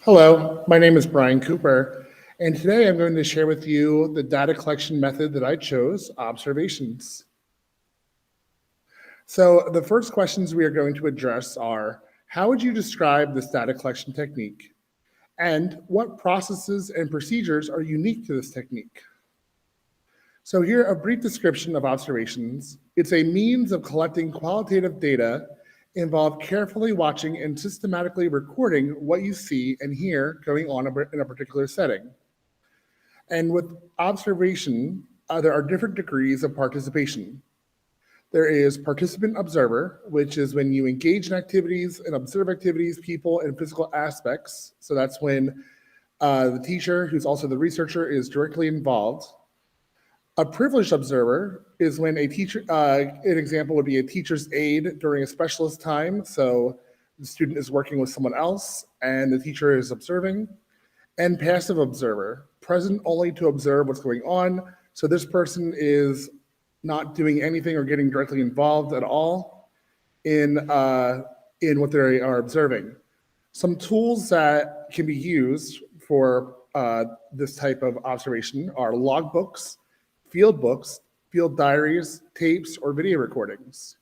Hello, my name is Brian Cooper, and today I'm going to share with you the data collection method that I chose, observations. So the first questions we are going to address are, how would you describe this data collection technique? And what processes and procedures are unique to this technique? So here, a brief description of observations. It's a means of collecting qualitative data involved carefully watching and systematically recording what you see and hear going on in a particular setting. And with observation, there are different degrees of participation. There is participant observer, which is when you engage in activities and observe activities, people, and physical aspects. So that's when the teacher, who's also the researcher, is directly involved. A privileged observer is when a teacher, an example would be a teacher's aide during a specialist time. So the student is working with someone else and the teacher is observing. And passive observer, present only to observe what's going on. So this person is not doing anything or getting directly involved at all in what they are observing. Some tools that can be used for this type of observation are logbooks, field books, field diaries, tapes, or video recordings.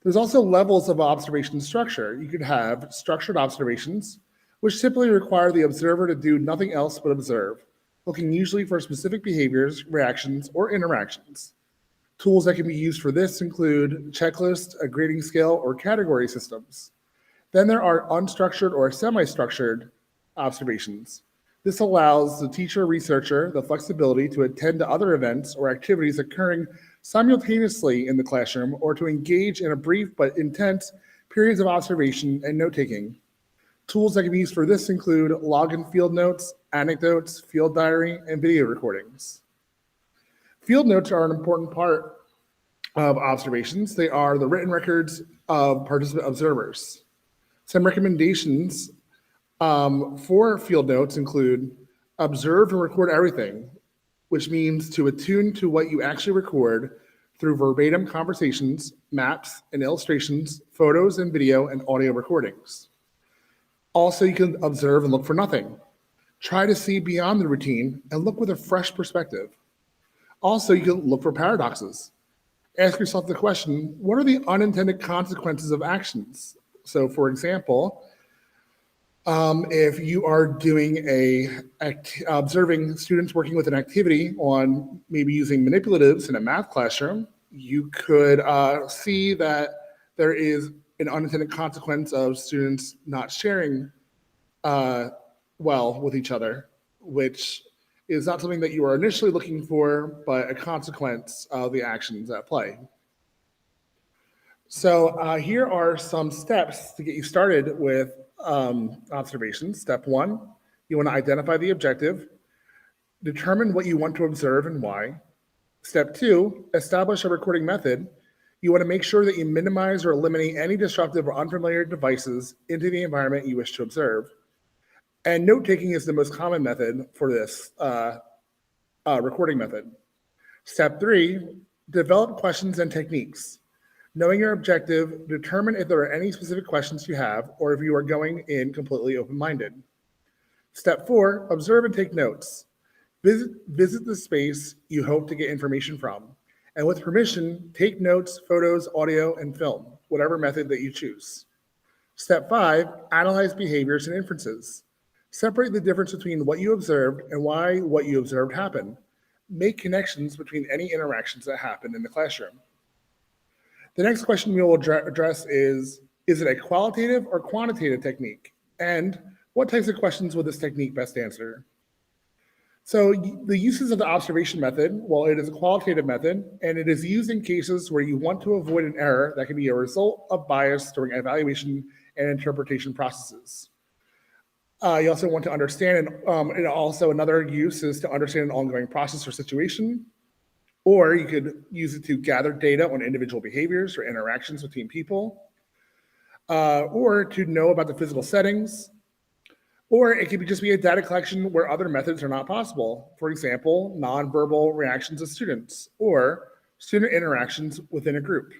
There's also levels of observation structure. You could have structured observations, which typically require the observer to do nothing else but observe, looking usually for specific behaviors, reactions, or interactions. Tools that can be used for this include checklists, a grading scale, or category systems. Then there are unstructured or semi-structured observations. This allows the teacher or researcher the flexibility to attend to other events or activities occurring simultaneously in the classroom or to engage in a brief but intense periods of observation and note-taking. Tools that can be used for this include login field notes, anecdotes, field diary, and video recordings. Field notes are an important part of observations. They are the written records of participant observers. Some recommendations for field notes include observe and record everything, which means to attune to what you actually record through verbatim conversations, maps and illustrations, photos and video and audio recordings. Also, you can observe and look for nothing. Try to see beyond the routine and look with a fresh perspective. Also, you can look for paradoxes. Ask yourself the question, what are the unintended consequences of actions? So for example, if you are observing students working with an activity on maybe using manipulatives in a math classroom, you could see that there is an unintended consequence of students not sharing well with each other, which is not something that you are initially looking for, but a consequence of the actions at play. So here are some steps to get you started with observations. Step one, you want to identify the objective, determine what you want to observe and why. Step two, establish a recording method. You want to make sure that you minimize or eliminate any disruptive or unfamiliar devices into the environment you wish to observe. And note-taking is the most common method for this recording method. Step three, develop questions and techniques. Knowing your objective, determine if there are any specific questions you have or if you are going in completely open-minded. Step four, observe and take notes. Visit the space you hope to get information from. And with permission, take notes, photos, audio, and film, whatever method that you choose. Step five, analyze behaviors and inferences. Separate the difference between what you observed and why what you observed happened. Make connections between any interactions that happen in the classroom. The next question we will address is it a qualitative or quantitative technique? And what types of questions will this technique best answer? So the uses of the observation method, well, it is a qualitative method, and it is used in cases where you want to avoid an error that can be a result of bias during evaluation and interpretation processes. You also want to understand, and also another use is to understand an ongoing process or situation, or you could use it to gather data on individual behaviors or interactions between people, or to know about the physical settings, or it could just be a data collection where other methods are not possible. For example, nonverbal reactions of students, or student interactions within a group.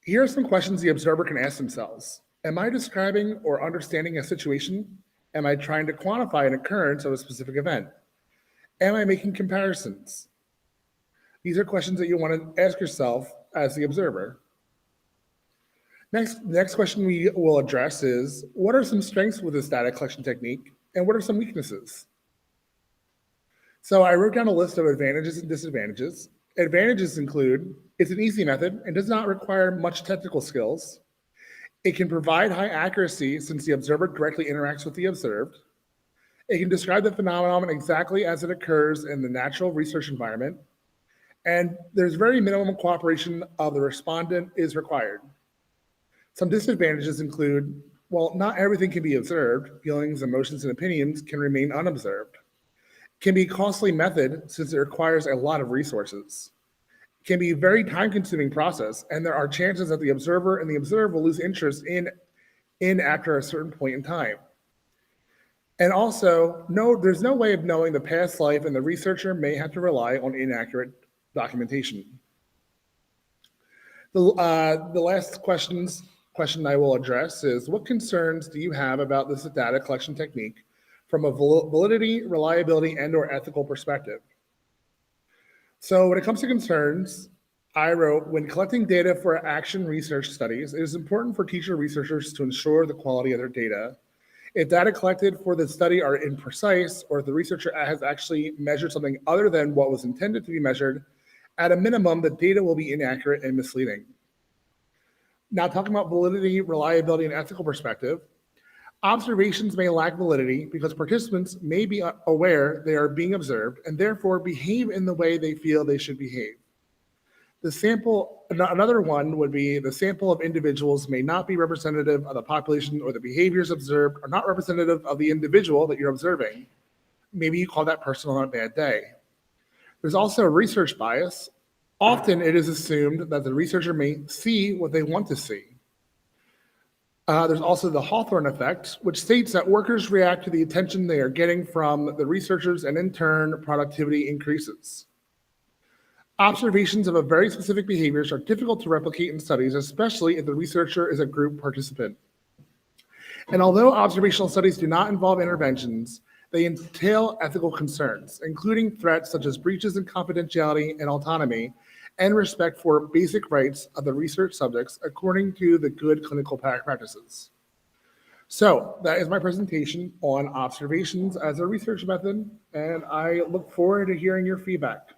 Here are some questions the observer can ask themselves. Am I describing or understanding a situation? Am I trying to quantify an occurrence of a specific event? Am I making comparisons? These are questions that you want to ask yourself as the observer. The next question we will address is, what are some strengths with this data collection technique, and what are some weaknesses? So I wrote down a list of advantages and disadvantages. Advantages include, it's an easy method and does not require much technical skills. It can provide high accuracy since the observer directly interacts with the observed. It can describe the phenomenon exactly as it occurs in the natural research environment. And there's very minimum cooperation of the respondent is required. Some disadvantages include, well, not everything can be observed. Feelings, emotions, and opinions can remain unobserved. It can be a costly method since it requires a lot of resources. It can be a very time-consuming process, and there are chances that the observer and the observed will lose interest in after a certain point in time. And also, there's no way of knowing the past life, and the researcher may have to rely on inaccurate documentation. The last question I will address is, what concerns do you have about this data collection technique from a validity, reliability, and/or ethical perspective? So when it comes to concerns, I wrote, when collecting data for action research studies, it is important for teacher researchers to ensure the quality of their data. If data collected for the study are imprecise, or if the researcher has actually measured something other than what was intended to be measured, at a minimum, the data will be inaccurate and misleading. Now, talking about validity, reliability, and ethical perspective, observations may lack validity because participants may be aware they are being observed and therefore behave in the way they feel they should behave. Another one would be the sample of individuals may not be representative of the population, or the behaviors observed are not representative of the individual that you're observing. Maybe you call that person on a bad day. There's also a research bias. Often it is assumed that the researcher may see what they want to see. There's also the Hawthorne effect, which states that workers react to the attention they are getting from the researchers, and in turn, productivity increases. Observations of a very specific behaviors are difficult to replicate in studies, especially if the researcher is a group participant. And although observational studies do not involve interventions, they entail ethical concerns, including threats such as breaches in confidentiality and autonomy, and respect for basic rights of the research subjects according to the good clinical practices. So that is my presentation on observations as a research method, and I look forward to hearing your feedback.